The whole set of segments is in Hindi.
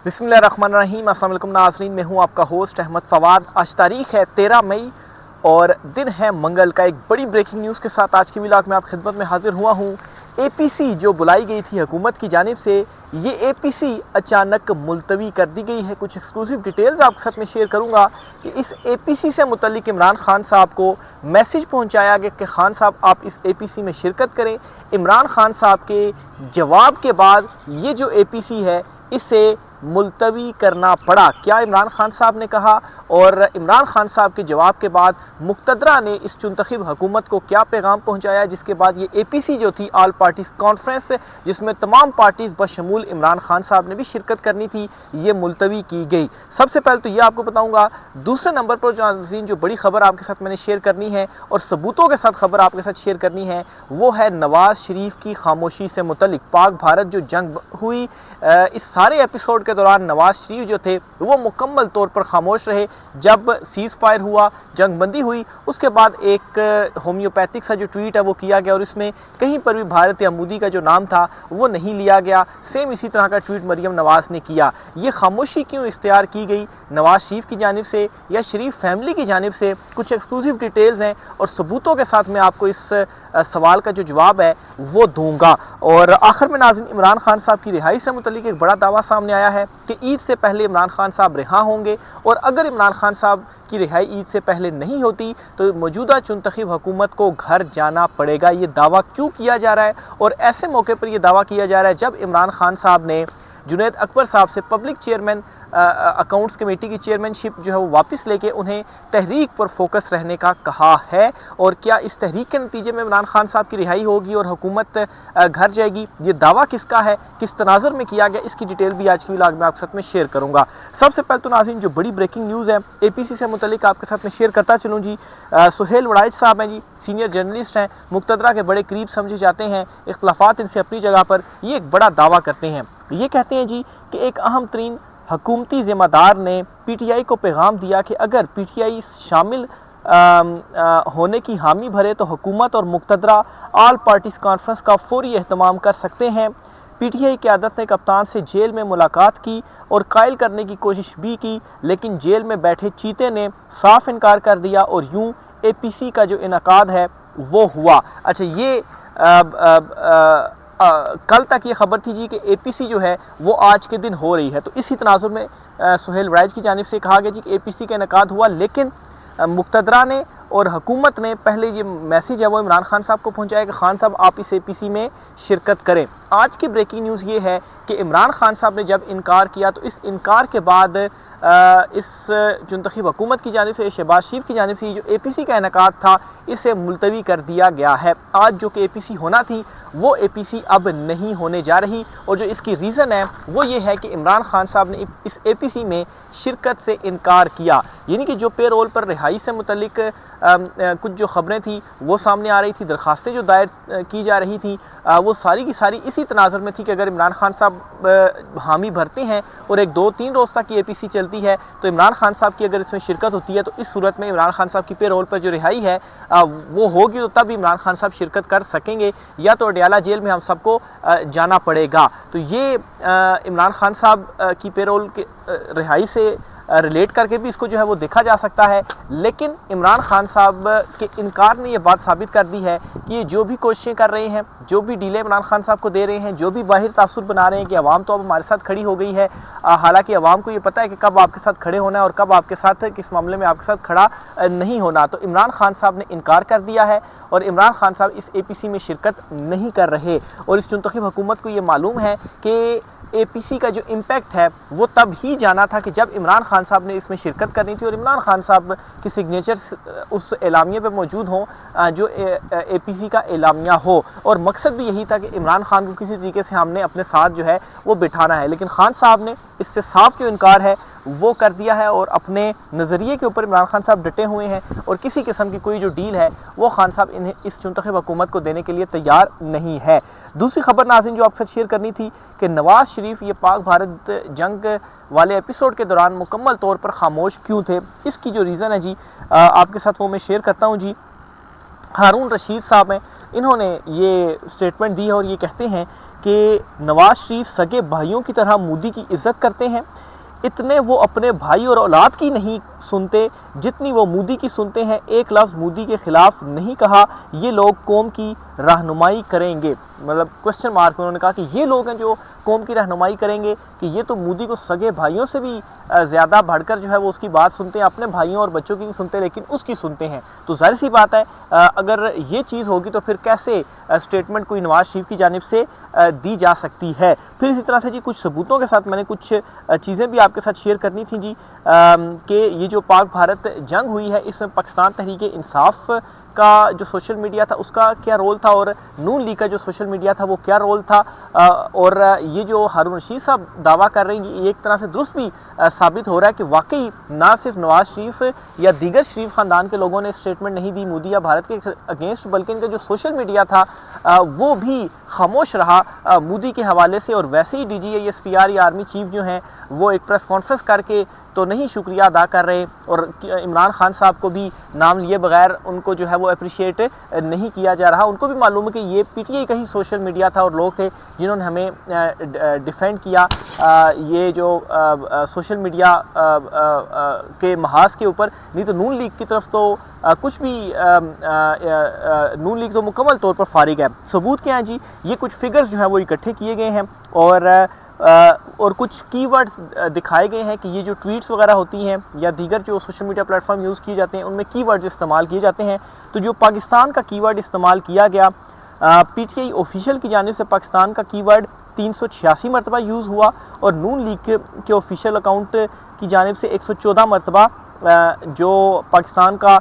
बिस्मिल्लाहिर्रहमानिर्रहीम। अस्सलाम वालेकुम नाज़रीन, मैं हूं आपका होस्ट अहमद फवाद। आज तारीख़ है 13 मई और दिन है मंगल का। एक बड़ी ब्रेकिंग न्यूज़ के साथ आज की व्लॉग में आप खिदमत में हाजिर हुआ हूं। एपीसी जो बुलाई गई थी हुकूमत की जानिब से, ये एपीसी अचानक मुलतवी कर दी गई है। कुछ एक्सक्लूसिव डिटेल्स आपके साथ में शेयर करूंगा कि इस एपीसी से मुतल्लिक इमरान खान साहब को मैसेज पहुंचाया गया कि खान साहब आप इस एपीसी में शिरकत करें। इमरान खान साहब के जवाब के बाद ये जो एपीसी है इसे मुलतवी करना पड़ा। क्या इमरान खान साहब ने कहा और इमरान खान साहब के जवाब के बाद मुक़तदरा ने इस चुनतखब हुकूमत को क्या पैगाम पहुंचाया, जिसके बाद ये एपीसी जो थी ऑल पार्टीज़ कॉन्फ्रेंस, जिसमें तमाम पार्टीज़ बशमूल इमरान खान साहब ने भी शिरकत करनी थी, ये मुलतवी की गई। सबसे पहले तो ये आपको बताऊंगा। दूसरे नंबर पर जो बड़ी खबर आपके साथ मैंने शेयर करनी है और सबूतों के साथ खबर आपके साथ शेयर करनी है, वो है नवाज़ शरीफ की खामोशी से मुतल्लिक। पाक भारत जो जंग हुई, इस सारे एपिसोड के दौरान नवाज़ शरीफ जो थे वो मुकम्मल तौर पर खामोश रहे। जब सीज़ फायर हुआ, जंग बंदी हुई, उसके बाद एक होम्योपैथिक सा जो ट्वीट है वो किया गया और इसमें कहीं पर भी भारत या मोदी का जो नाम था वो नहीं लिया गया। सेम इसी तरह का ट्वीट मरियम नवाज़ ने किया। ये खामोशी क्यों इख्तियार की गई नवाज़ शरीफ की जानिब से या शरीफ फैमिली की जानिब से, कुछ एक्सक्लूसिव डिटेल्स हैं और सबूतों के साथ मैं आपको इस सवाल का जो जवाब है वो दूंगा। और आखिर में नाज़रीन, इमरान खान साहब की रिहाई से मुतल्लिक एक बड़ा दावा सामने आया है कि ईद से पहले इमरान खान साहब रिहा होंगे और अगर इमरान खान साहब की रिहाई ईद से पहले नहीं होती तो मौजूदा चुनतखब हुकूमत को घर जाना पड़ेगा। ये दावा क्यों किया जा रहा है और ऐसे मौके पर यह दावा किया जा रहा है जब इमरान खान साहब ने जुनैद अकबर साहब से पब्लिक चेयरमैन अकाउंट्स कमेटी की चेयरमैनशिप जो है वो वापस लेके उन्हें तहरीक पर फोकस रहने का कहा है। और क्या इस तहरीक के नतीजे में इमरान खान साहब की रिहाई होगी और हुकूमत घर जाएगी? ये दावा किसका है, किस तनाज़ुर में किया गया, इसकी डिटेल भी आज की व्लॉग में आपके साथ में शेयर करूंगा। सबसे पहले तो नाज़रीन, जो बड़ी ब्रेकिंग न्यूज़ है एपीसी से मुतल्लिक आपके साथ में शेयर करता चलूँ जी। सुहेल वड़ाइच साहब हैं जी, सीनियर जर्नलिस्ट हैं, मुक़तदरा के बड़े करीब समझे जाते हैं, इख्तलाफात इनसे अपनी जगह पर। ये एक बड़ा दावा करते हैं। ये कहते हैं जी कि एक अहम तरीन हुकूमती ज़िम्मेदार ने पीटीआई को पैगाम दिया कि अगर पीटीआई शामिल होने की हामी भरे तो हुकूमत और मुक़तदरा ऑल पार्टीज़ कॉन्फ्रेंस का फौरी एहतमाम कर सकते हैं। पीटीआई क़यादत ने कप्तान से जेल में मुलाकात की और कायल करने की कोशिश भी की, लेकिन जेल में बैठे चीते ने साफ इनकार कर दिया और यूं एपीसी का जो इनकाद है वो हुआ। अच्छा, ये कल तक ये खबर थी जी कि एपीसी जो है वो आज के दिन हो रही है। तो इसी तनाजुर में सुहेल वड़ाइच की जानिब से कहा गया जी कि एपीसी का इनकाद हुआ, लेकिन मुक़तदरा ने और हुकूमत ने पहले ये मैसेज है वो इमरान खान साहब को पहुंचाया कि खान साहब आप इस एपीसी में शिरकत करें। आज की ब्रेकिंग न्यूज़ ये है कि इमरान खान साहब ने जब इनकार किया तो इस इनकार के बाद इस चुनतखब हुकूमत की जानिब से, शहबाज शरीफ की जानिब से जो एपीसी का इनकाद था इसे मुलतवी कर दिया गया है। आज जो कि एपीसी होना थी वो एपीसी अब नहीं होने जा रही और जो इसकी रीज़न है वो ये है कि इमरान खान साहब ने इस एपीसी में शिरकत से इनकार किया। यानी कि जो पेरोल पर रिहाई से मुतल्लिक कुछ जो खबरें थी वो सामने आ रही थी, दरखास्तें जो दायर की जा रही थी वो सारी की सारी इसी तनाज़ुर में थी कि अगर इमरान खान साहब हामी भरते हैं और एक 2-3 रोज़ तक की एपीसी चलती है तो इमरान खान साहब की अगर इसमें शिरकत होती है तो इस सूरत में इमरान खान साहब की पेरोल पर जो रिहाई है वो होगी तो तब इमरान खान साहब शिरकत कर सकेंगे, या तो अडयाला जेल में हम सबको जाना पड़ेगा। तो ये इमरान खान साहब की पेरोल के रिहाई से रिलेट करके भी इसको जो है वो देखा जा सकता है। लेकिन इमरान खान साहब के इनकार ने ये बात साबित कर दी है कि ये जो भी कोशिशें कर रहे हैं, जो भी डीले इमरान खान साहब को दे रहे हैं, जो भी बाहिर तासुर बना रहे हैं कि अवाम तो अब हमारे साथ खड़ी हो गई है, हालांकि अवाम को ये पता है कि कब आपके साथ खड़े होना है और कब आपके साथ किस मामले में आपके साथ खड़ा नहीं होना। तो इमरान खान साहब ने इनकार कर दिया है और इमरान खान साहब इस एपीसी में शिरकत नहीं कर रहे। और इस चुनतखब हुकूमत को ये मालूम है कि एपीसी का जो इम्पैक्ट है वो तब ही जाना था कि जब इमरान खान साहब ने इसमें शिरकत करनी थी और इमरान खान साहब के सिग्नेचर्स उस एलामिया पे मौजूद हों जो एपीसी का एलामिया हो। और मकसद भी यही था कि इमरान खान को किसी तरीके से हमने अपने साथ जो है वो बिठाना है। लेकिन खान साहब ने इससे साफ जो इनकार है वो कर दिया है और अपने नज़रिए के ऊपर इमरान खान साहब डटे हुए हैं और किसी किस्म की कोई जो डील है वो खान साहब इन्हें इस चुनतखब हुकूमत को देने के लिए तैयार नहीं है। दूसरी खबर नाज़रीन जो आपसे शेयर करनी थी कि नवाज़ शरीफ ये पाक भारत जंग वाले एपिसोड के दौरान मुकम्मल तौर पर खामोश क्यों थे, इसकी जो रीज़न है जी आपके साथ वो मैं शेयर करता हूँ जी। हारून रशीद साहब हैं, इन्होंने ये स्टेटमेंट दी है और ये कहते हैं कि नवाज शरीफ सगे भाइयों की तरह मोदी की इज़्ज़त करते हैं, इतने वो अपने भाई और औलाद की नहीं सुनते जितनी वो मोदी की सुनते हैं। एक लफ्ज़ मोदी के ख़िलाफ़ नहीं कहा। ये लोग कौम की रहनुमाई करेंगे, मतलब क्वेश्चन मार्क में उन्होंने कहा कि ये लोग हैं जो कौम की रहनुमाई करेंगे, कि ये तो मोदी को सगे भाइयों से भी ज़्यादा बढ़कर जो है वो उसकी बात सुनते हैं, अपने भाइयों और बच्चों की नहीं सुनते लेकिन उसकी सुनते हैं। तो जाहिर सी बात है अगर ये चीज़ होगी तो फिर कैसे स्टेटमेंट कोई नवाज शरीफ की जानिब से दी जा सकती है। फिर इसी तरह से जी कुछ सबूतों के साथ मैंने कुछ चीज़ें भी आपके साथ शेयर करनी थी जी, कि ये जो पाक भारत जंग हुई है इसमें पाकिस्तान तहरीक इंसाफ का जो सोशल मीडिया था उसका क्या रोल था, और नून लीग का जो सोशल मीडिया था वो क्या रोल था, और ये जो हारून रशीद साहब दावा कर रहे हैं ये एक तरह से दुरुस्त भी साबित हो रहा है कि वाकई ना सिर्फ नवाज शरीफ या दीगर शरीफ ख़ानदान के लोगों ने स्टेटमेंट नहीं दी मोदी या भारत के अगेंस्ट, बल्कि इनका जो सोशल मीडिया था वो भी खामोश रहा मोदी के हवाले से। और वैसे ही DGSPR या आर्मी चीफ जो हैं वो एक प्रेस कॉन्फ्रेंस करके तो नहीं शुक्रिया अदा कर रहे, और इमरान खान साहब को भी नाम लिए बगैर उनको जो है वो अप्रिशिएट नहीं किया जा रहा। उनको भी मालूम है कि ये PTI का ही सोशल मीडिया था और लोग थे जिन्होंने हमें डिफेंड किया ये जो सोशल मीडिया के महाज के ऊपर। नहीं तो नून लीग की तरफ तो कुछ भी नून लीग तो मुकम्मल तौर पर फारिग है। सबूत क्या है जी, ये कुछ फिगर्स जो हैं वो इकट्ठे किए गए हैं और कुछ कीवर्ड्स दिखाए गए हैं कि ये जो ट्वीट्स वगैरह होती हैं या दीगर जो सोशल मीडिया प्लेटफॉर्म यूज़ किए जाते हैं उनमें कीवर्ड्स इस्तेमाल किए जाते हैं। तो जो पाकिस्तान का कीवर्ड इस्तेमाल किया गया PTI ऑफिशियल की जानिब से पाकिस्तान का कीवर्ड 386 मरतबा यूज़ हुआ, और नून लीग के ऑफिशियल अकाउंट की जानिब से 114 मरतबा जो पाकिस्तान का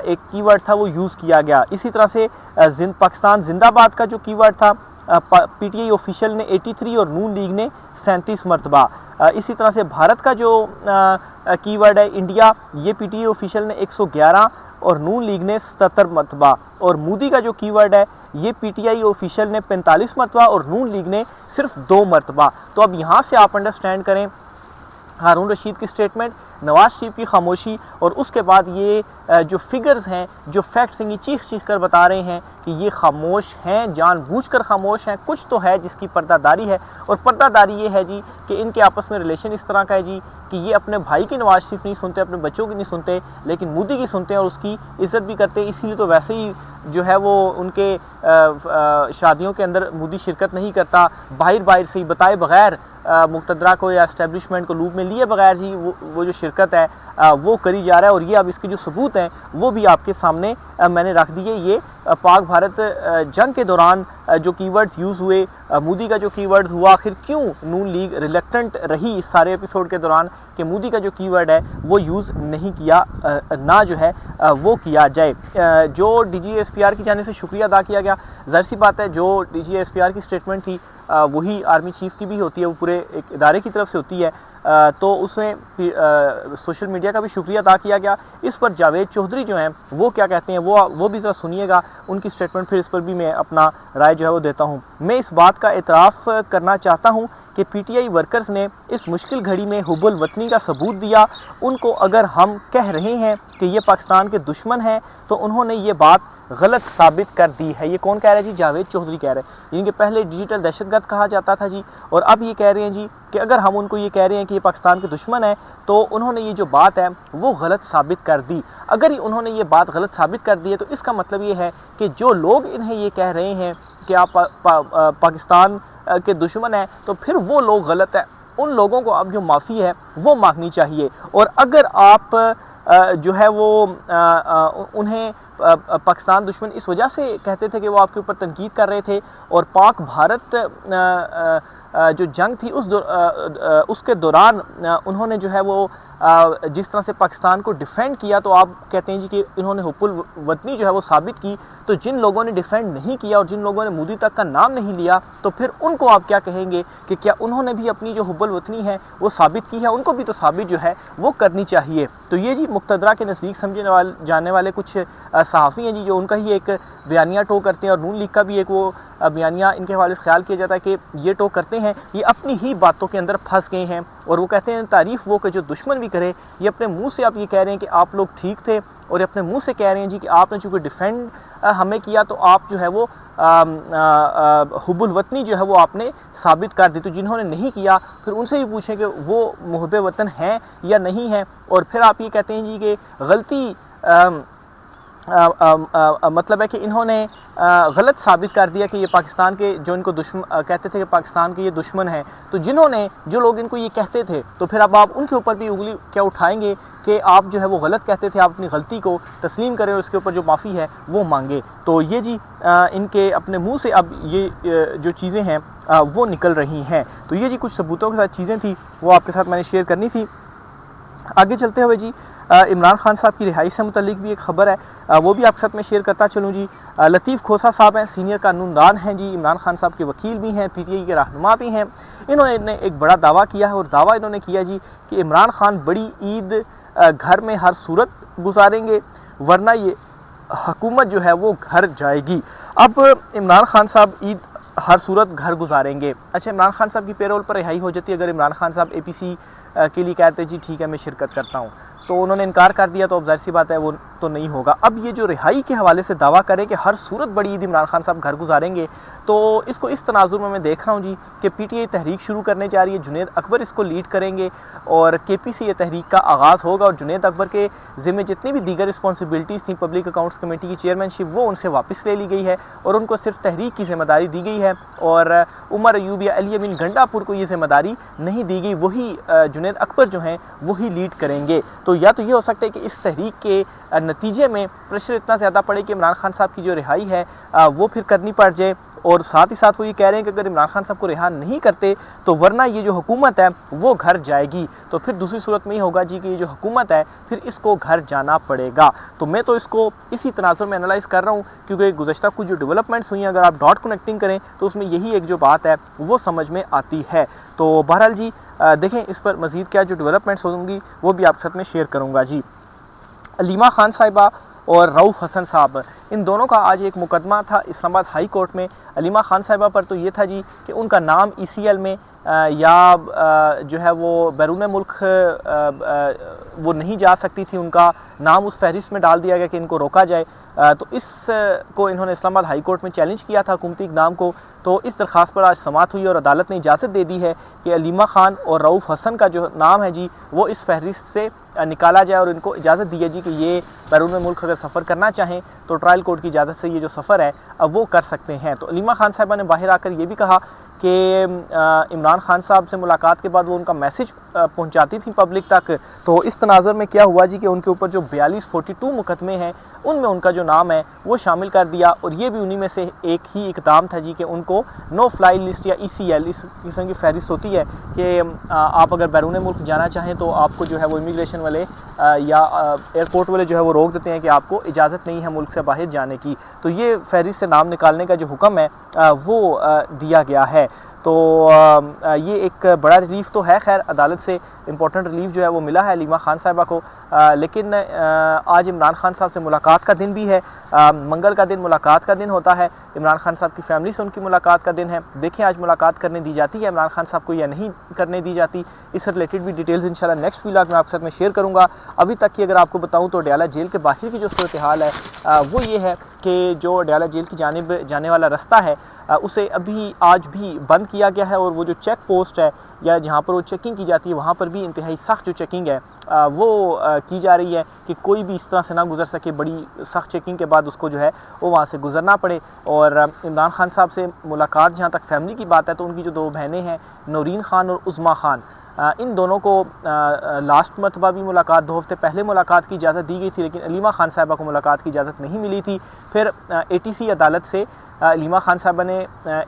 एक कीवर्ड था वो यूज़ किया गया। इसी तरह से पाकिस्तान जिंदाबाद का जो कीवर्ड था PTI ऑफिशियल ने 83 और नून लीग ने 37 मरतबा। इसी तरह से भारत का जो कीवर्ड है इंडिया, ये PTI ऑफिशियल ने 111 और नून लीग ने 77 मरतबा। और मोदी का जो कीवर्ड है ये PTI ऑफिशियल ने 45 मरतबा और नून लीग ने सिर्फ 2 मरतबा। तो अब यहाँ से आप अंडरस्टैंड करें हारून रशीद की स्टेटमेंट, नवाज शरीफ की खामोशी, और उसके बाद ये जो फिगर्स हैं, जो फैक्ट्स हैं, ये चीख चीख कर बता रहे हैं कि ये खामोश हैं, जानबूझकर खामोश हैं। कुछ तो है जिसकी पर्दादारी है, और पर्दादारी ये है जी कि इनके आपस में रिलेशन इस तरह का है जी कि ये अपने भाई की नवाज शरीफ नहीं सुनते, अपने बच्चों की नहीं सुनते, लेकिन मोदी की सुनते हैं और उसकी इज़्ज़त भी करते हैं। इसीलिए तो वैसे ही जो है वो उनके शादियों के अंदर मोदी शिरकत नहीं करता, बाहर से ही बताए बगैर मुक़तदरा को या इस्टेब्लिशमेंट को लूप में लिए बगैर जी वो जो शिरकत है वो करी जा रहा है। और ये अब इसके जो सबूत हैं वो भी आपके सामने मैंने रख दिए। ये पाक भारत जंग के दौरान जो कीवर्ड्स यूज़ हुए, मोदी का जो कीवर्ड हुआ, आखिर क्यों नून लीग रिलेक्टेंट रही इस सारे एपिसोड के दौरान कि मोदी का जो कीवर्ड है वो यूज़ नहीं किया, ना जो है वो किया जाए। जो DGSPR की जाने से शुक्रिया अदा किया गया, ज़ाहिर सी बात है जो DGSPR की स्टेटमेंट थी वही आर्मी चीफ की भी होती है, वो पूरे एक इदारे की तरफ से होती है, तो उसमें सोशल मीडिया का भी शुक्रिया अदा किया गया। इस पर जावेद चौधरी जो हैं वो क्या कहते हैं वो भी ज़रा सुनिएगा उनकी स्टेटमेंट, फिर इस पर भी मैं अपना राय जो है वो देता हूँ। मैं इस बात का एतराफ़ करना चाहता हूँ कि PTI वर्कर्स ने इस मुश्किल घड़ी में हुब्बुल वतनी का सबूत दिया। उनको अगर हम कह रहे हैं कि ये पाकिस्तान के दुश्मन हैं तो उन्होंने ये बात गलत साबित कर दी है। ये कौन कह रहा है जी? जावेद चौधरी कह रहे हैं। इनके पहले डिजिटल दहशतगर्द कहा जाता था जी, और अब ये कह रहे हैं जी कि अगर हम उनको ये कह रहे हैं कि ये पाकिस्तान के दुश्मन है तो उन्होंने ये जो बात है वो गलत साबित कर दी। अगर उन्होंने ये बात गलत साबित कर दी है तो इसका मतलब ये है कि जो लोग इन्हें ये कह रहे हैं कि आप पाकिस्तान के दुश्मन हैं तो फिर वो लोग गलत हैं। उन लोगों को अब जो माफ़ी है वो मांगनी चाहिए। और अगर आप जो है वो उन्हें पाकिस्तान दुश्मन इस वजह से कहते थे कि वो आपके ऊपर तनकीद कर रहे थे, और पाक भारत जो जंग थी उसके दौरान उन्होंने जो है वो जिस तरह से पाकिस्तान को डिफ़ेंड किया, तो आप कहते हैं जी कि इन्होंने हुब्बुल वतनी जो है वो साबित की। तो जिन लोगों ने डिफ़ेंड नहीं किया और जिन लोगों ने मोदी तक का नाम नहीं लिया, तो फिर उनको आप क्या कहेंगे कि क्या उन्होंने भी अपनी जो हुब्बुल वतनी है वो साबित की है? उनको भी तो साबित जो है वो करनी चाहिए। तो ये जी मुक़तदरा के नज़दीक समझे जाने वाले कुछ सहाफ़ी हैं जी जो उनका ही एक बयानिया टो करते हैं, और नून लीग का भी एक वो बयानिया इनके हवाले से ख्याल किया जाता है कि ये टो करते हैं, ये अपनी ही बातों के अंदर फंस गए हैं। और वो कहते हैं तारीफ़ वो कि जो दुश्मन भी करे। ये अपने मुंह से आप ये कह रहे हैं कि आप लोग ठीक थे, और ये अपने मुंह से कह रहे हैं जी कि आपने चूँकि डिफेंड हमें किया तो आप जो है वो हुब्बुल वतनी जो है वो आपने साबित कर दी। तो जिन्होंने नहीं किया फिर उनसे भी पूछें कि वो मुहब्बे वतन हैं या नहीं हैं। और फिर आप ये कहते हैं जी कि गलती मतलब है कि इन्होंने गलत साबित कर दिया कि ये पाकिस्तान के जो इनको दुश्मन कहते थे कि पाकिस्तान के ये दुश्मन हैं। तो जो लोग इनको ये कहते थे तो फिर अब आप उनके ऊपर भी उंगली क्या उठाएंगे कि आप जो है वो गलत कहते थे, आप अपनी गलती को तस्लीम करें और उसके ऊपर जो माफ़ी है वो मांगे। तो ये जी इनके अपने मुंह से अब ये जो चीज़ें हैं वो निकल रही हैं। तो ये जी कुछ सबूतों के साथ चीज़ें थी वो आपके साथ मैंने शेयर करनी थी। आगे चलते हुए जी इमरान खान साहब की रिहाई से मुतल्लिक भी एक ख़बर है, वो भी आपके साथ मैं शेयर करता चलूँ जी। लतीफ़ खोसा साहब हैं, सीनियर कानूनदान हैं जी, इमरान खान साहब के वकील भी हैं, पीटीआई के रहनुमा भी हैं। इन्होंने एक बड़ा दावा किया है और दावा इन्होंने किया जी कि इमरान खान बड़ी ईद घर में हर सूरत गुजारेंगे वरना ये हुकूमत जो है वो घर जाएगी। अब इमरान खान साहब ईद हर सूरत घर गुजारेंगे। अच्छा, इमरान खान साहब की पेरोल पर रिहाई हो जाती है अगर इमरान खान साहब एपीसी के लिए कहते हैं जी ठीक है मैं शिरकत करता हूँ, तो उन्होंने इनकार कर दिया, तो अब जाहिर सी बात है वो तो नहीं होगा। अब ये जो रिहाई के हवाले से दावा करें कि हर सूरत बड़ी ईद इमरान खान साहब घर गुजारेंगे, तो इसको इस तनाजुर में मैं देख रहा हूँ जी कि पीटीआई तहरीक शुरू करने जा रही है, जुनैद अकबर इसको लीड करेंगे और केपी से ये तहरीक का आगाज़ होगा और जुनैद अकबर के ज़िम्मे जितनी भी दीगर रिस्पॉन्सिबिलिटीज़ थी, पब्लिक अकाउंट्स कमेटी की चेयरमैनशिप वो उनसे वापस ले ली गई है और उनको सिर्फ तहरीक की जिम्मेदारी दी गई है और उमर अयूब या अली अमीन गंडापुर को ये जिम्मेदारी नहीं दी गई, वही जुनैद अकबर जो हैं वही लीड करेंगे। तो या तो ये हो सकता है कि इस तहरीक के नतीजे में प्रेशर इतना ज़्यादा पड़े कि इमरान खान साहब की जो रिहाई है वो फिर करनी पड़ जाए, और साथ ही साथ वो ये कह रहे हैं कि अगर इमरान खान साहब को रिहा नहीं करते तो वरना ये जो हुकूमत है वो घर जाएगी। तो फिर दूसरी सूरत में ये होगा जी कि ये जो हुकूमत है फिर इसको घर जाना पड़ेगा। तो मैं तो इसको इसी तनाजुर में एनालाइज़ कर रहा हूँ क्योंकि गुज़श्ता कुछ जो डेवलपमेंट्स हुई हैं अगर आप डॉट कनेक्टिंग करें तो उसमें यही एक जो बात है वो समझ में आती है। तो बहरहाल जी देखें इस पर मज़ीद क्या जो डेवलपमेंट्स होंगी वो भी आपके साथ में शेयर करूँगा जी। अलीमा खान साहिबा और रऊफ़ हसन साहब, इन दोनों का आज एक मुकदमा था इस्लामाबाद हाई कोर्ट में। अलीमा खान साहिबा पर तो ये था जी कि उनका नाम ईसीएल में या जो है वो बैरून मुल्क वो नहीं जा सकती थी, उनका नाम उस फहरिस्त में डाल दिया गया कि इनको रोका जाए। तो इसको इन्होंने इस्लामाबाद हाई कोर्ट में चैलेंज किया था हुकूमती इक़दाम को। तो इस दरख्वास्त पर आज समाअत हुई और अदालत ने इजाज़त दे दी है कि अलीमा खान और रऊफ़ हसन का जो नाम है जी वो इस फहरिस्त से निकाला जाए और इनको इजाज़त दी है जी कि ये बैरून मुल्क अगर सफ़र करना चाहें तो ट्रायल कोर्ट की इजाज़त से ये जो सफ़र है अब वो कर सकते हैं। तो अलीमा खान साहिबा ने बाहर आकर ये भी कहा कि इमरान खान साहब से मुलाकात के बाद वो उनका मैसेज पहुंचाती थी पब्लिक तक। तो इस तनाज़ुर में क्या हुआ जी कि उनके ऊपर जो 4242 मुकदमे हैं उनमें उनका जो नाम है वो शामिल कर दिया और ये भी उन्हीं में से एक ही इक़दाम था जी कि उनको नो फ्लाई लिस्ट या ECL इस किस्म की फहरिस्त होती है कि आप अगर बैरून मुल्क जाना चाहें तो आपको जो है वो इमिग्रेशन वाले या एयरपोर्ट वाले जो है वो रोक देते हैं कि आपको इजाज़त नहीं है मुल्क से बाहर जाने की। तो ये फहरिस्त से नाम निकालने का जो हुक्म है वो दिया गया है। तो ये एक बड़ा रिलीफ तो है, खैर अदालत से इम्पोर्टेंट रिलीफ जो है वो मिला है अलीमा खान साहिबा को। लेकिन आज इमरान खान साहब से मुलाकात का दिन भी है, मंगल का दिन मुलाकात का दिन होता है, इमरान खान साहब की फैमिली से उनकी मुलाकात का दिन है। देखें आज मुलाकात करने दी जाती है इमरान खान साहब को या नहीं करने दी जाती, इससे रिलेटेड भी डिटेल्स इंशाल्लाह नेक्स्ट व्लॉग में आपके साथ में शेयर करूँगा। अभी तक की अगर आपको बताऊँ तो अडयाला जेल के बाहर की जो सूरत हाल है वो ये है कि जो अडयाला जेल की जानिब जाने वाला रास्ता है उसे अभी आज भी बंद किया गया है और वो जो चेक पोस्ट है या जहाँ पर वो चेकिंग की जाती है वहाँ पर भी इंतहाई सख्त जो चेकिंग है वो की जा रही है कि कोई भी इस तरह से ना गुजर सके, बड़ी सख्त चेकिंग के बाद उसको जो है वो वहाँ से गुजरना पड़े। और इमरान खान साहब से मुलाकात जहाँ तक फैमिली की बात है तो उनकी जो दो बहनें हैं नौरीन खान और उज़्मा खान, इन दोनों को लास्ट मरतबा भी मुलाकात 2 हफ्ते पहले मुलाकात की इजाज़त दी गई थी लेकिन अलीमा खान साहिबा को मुलाकात की इजाज़त नहीं मिली थी। फिर ATC अदालत से अलीमा खान साहिबा ने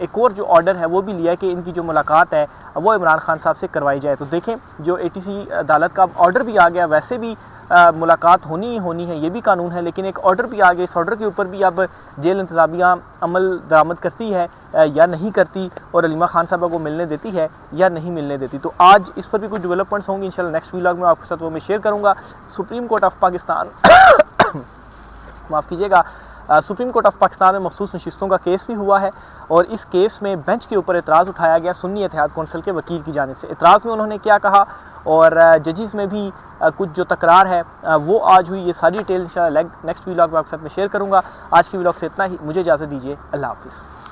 एक और जो ऑर्डर है वो भी लिया कि इनकी जो मुलाकात है वो इमरान खान साहब से करवाई जाए। तो देखें जो ATC अदालत का ऑर्डर भी आ गया, वैसे भी मुलाकात होनी ही होनी है, ये भी कानून है, लेकिन एक ऑर्डर भी आ गया, इस ऑर्डर के ऊपर भी अब जेल इंतज़ामिया अमल दरामद करती है या नहीं करती और अलीमा खान साहबा को मिलने देती है या नहीं मिलने देती। तो आज इस पर भी कुछ डेवलपमेंट्स होंगी इंशाल्लाह नेक्स्ट व्लॉग में आपके साथ वो मैं शेयर करूँगा। सुप्रीम कोर्ट ऑफ पाकिस्तान माफ़ कीजिएगा, सुप्रीम कोर्ट ऑफ पाकिस्तान में मखसूस नशिस्तों का केस भी हुआ है और इस केस में बेंच के ऊपर एतराज़ उठाया गया सुन्नी इत्तेहाद कौंसिल के वकील की जानिब से। एतराज़ में उन्होंने क्या कहा, और जजेस में भी कुछ जो तकरार है वो आज हुई। ये सारी डिटेल इंशाल्लाह नेक्स्ट व्लॉग में आपके साथ में शेयर करूँगा। आज की व्लॉग से इतना ही, मुझे इजाज़त दीजिए। अल्लाह हाफिज़।